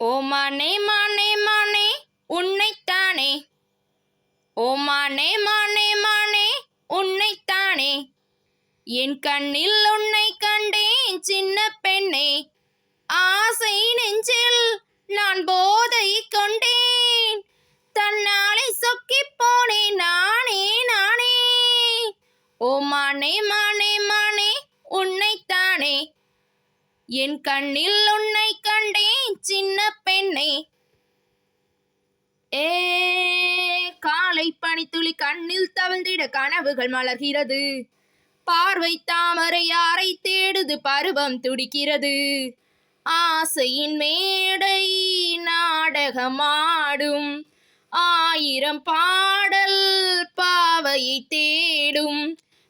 ஓ மானே மானே மானே உன்னைத்தானே, ஓ மானே மானே மானே உன்னைத்தானே, என் கண்ணில் உன்னை கண்டேன் சின்ன பெண்ணே, ஆசை நெஞ்சில் நான் போதை கொண்டேன், தன்னாலே சொக்கிப் போனேன் நானே நானே. ஓ மானே மானே மானே உன்னைத்தானே, என் கண்ணில் உன்னை கண்டேன் சின்ன பெண்ணே. ஏ காலை பனித்துளி கண்ணில் தவழ்ந்திட கனவுகள் மலர்கிறது, பார்வை தாமரை யாரை தேடுது பருவம் துடிக்கிறது, ஆசையின் மேடை நாடகமாடும், ஆயிரம் பாடல் பாவையை தேடும்,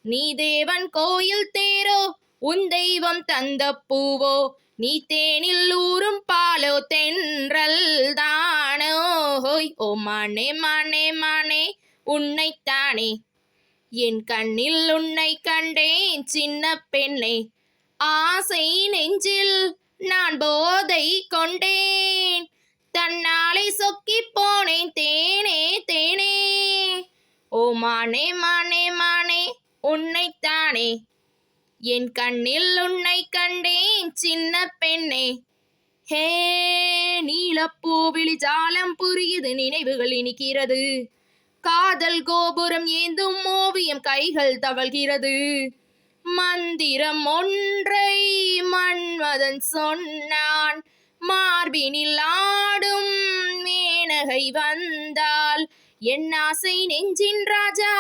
நீ தேவன் கோயில் தேரோ உன் தெய்வம் தந்த பூவோ, நீ தேனில் ஊறும் பாலோ தென்றல் தானோ. ஹோய் ஓ மானே மானே மானே உன்னைத்தானே, என் கண்ணில் உன்னை கண்டேன் சின்ன பெண்ணே, ஆசை நெஞ்சில் நான் போதை கொண்டேன், தன்னாலே சொக்கிப் போனேன் தேனே தேனே. ஓ மானே மானே மானே உன்னைத்தானே, என் கண்ணில் உன்னை கண்டேன் சின்ன பெண்ணே. ஹே நீலப்பூவிழி ஜாலம் புரியுது நினைவுகள் இனிக்கிறது, காதல் கோபுரம் ஏந்தும் ஓவியம் கைகள் தவழ்கிறது, மந்திரம் ஒன்றை மன்மதன் சொன்னான், மார்பினில் ஆடும் மேனகை வந்தாள், என் ஆசை நெஞ்சின் ராஜா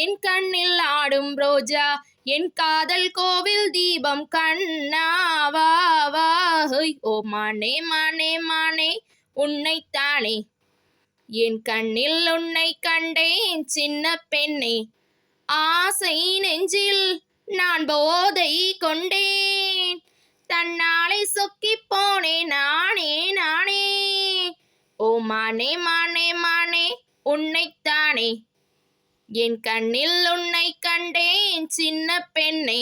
என் கண்ணில் ஆடும் ரோஜா, என் காதல் கோவில் தீபம் கண்ணாவா வா. ஹோய் ஓ மானே மானே மானே உன்னைத்தானே, என் கண்ணில் உன்னை கண்டேன் சின்ன பெண்ணே, ஆசை நெஞ்சில் நான் போதை கொண்டேன், தன்னாலே சொக்கிப் போனேன் நானே நானே. ஓ மானே மானே மானே உன்னைத்தானே, என் கண்ணில் உன்னை கண்டேன் சின்ன பெண்ணே.